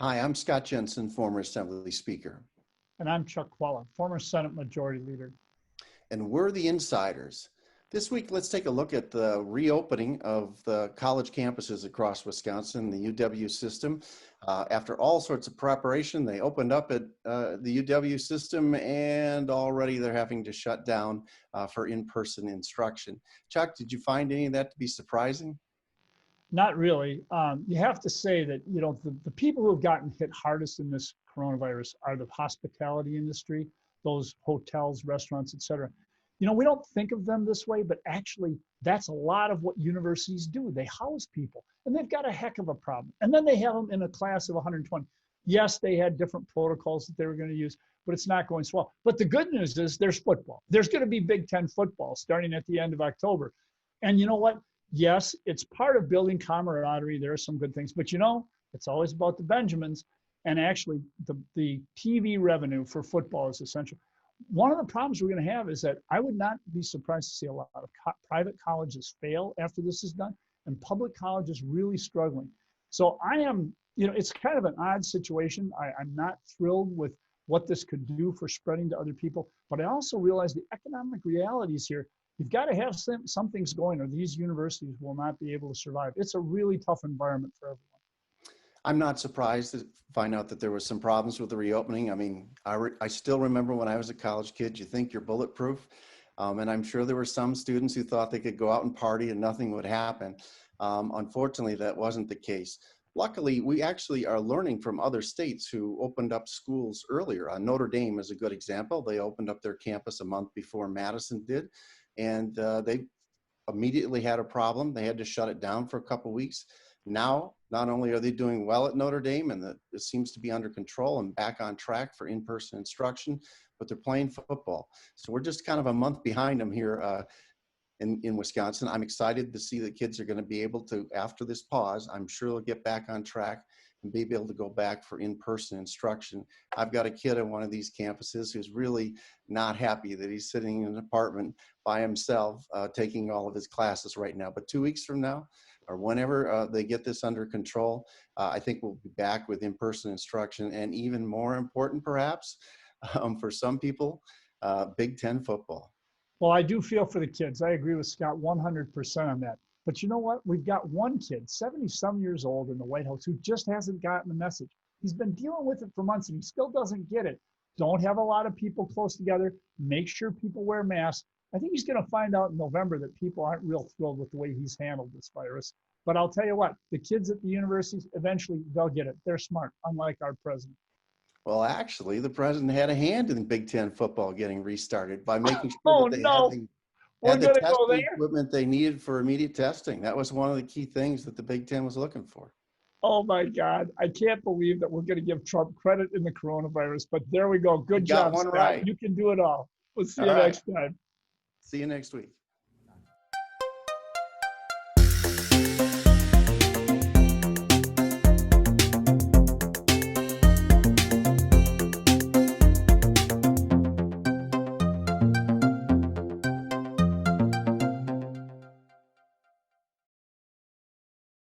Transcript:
Hi, I'm Scott Jensen, former Assembly Speaker, And I'm Chuck Chvala, former Senate Majority Leader. and we're the Insiders. This week, let's take a look at the reopening of the college campuses across Wisconsin, the UW system. After all sorts of preparation, they opened up at the UW system, and already they're having to shut down for in-person instruction. Chuck, did you find any of that to be surprising? Not really. You have to say that, the people who have gotten hit hardest in this coronavirus are the hospitality industry, those hotels, restaurants, et cetera. We don't think of them this way, but actually that's a lot of what universities do. They house people and they've got a heck of a problem. And then they have them in a class of 120. Yes, they had different protocols that they were going to use, but it's not going so well. But the good news is there's football. There's going to be Big Ten football starting at the end of October. And you know what? Yes, it's part of building camaraderie. There are some good things, but it's always about the Benjamins. And actually, the TV revenue for football is essential. One of the problems we're going to have is that I would not be surprised to see a lot of private colleges fail after this is done, and public colleges really struggling. So I am, it's kind of an odd situation. I'm not thrilled with what this could do for spreading to other people, but I also realize the economic realities here. You've got to have some things going, or these universities will not be able to survive. It's a really tough environment for everyone. I'm not surprised to find out that there was some problems with the reopening. I mean, I still remember when I was a college kid, you think you're bulletproof. And I'm sure there were some students who thought they could go out and party and nothing would happen. Unfortunately, that wasn't the case. Luckily, we actually are learning from other states who opened up schools earlier. Notre Dame is a good example. They opened up their campus a month before Madison did. And they immediately had a problem. They had to shut it down for a couple of weeks. Now, not only are they doing well at Notre Dame, and it seems to be under control and back on track for in-person instruction, but they're playing football. So we're just kind of a month behind them here in Wisconsin. I'm excited to see the kids are going to be able to, after this pause, I'm sure they'll get back on track and be able to go back for in-person instruction. I've got a kid on one of these campuses who's really not happy that he's sitting in an apartment by himself taking all of his classes right now. But 2 weeks from now, or whenever they get this under control, I think we'll be back with in-person instruction, and even more important perhaps for some people, Big Ten football. Well, I do feel for the kids. I agree with Scott 100% on that. But you know what? We've got one kid, 70-some years old in the White House, who just hasn't gotten the message. He's been dealing with it for months and he still doesn't get it. Don't have a lot of people close together. Make sure people wear masks. I think he's going to find out in November that people aren't real thrilled with the way he's handled this virus. But I'll tell you what, the kids at the universities, eventually they'll get it. They're smart, unlike our president. Well, actually, the president had a hand in Big Ten football getting restarted by making Oh, sure that they no. had the We're going to go testing there? equipment they needed for immediate testing. That was one of the key things that the Big Ten was looking for. Oh, my God. I can't believe that we're going to give Trump credit in the coronavirus. But there we go. Good You got job, one Scott. right. You can do it all. We'll see you All right. next time. See you next week.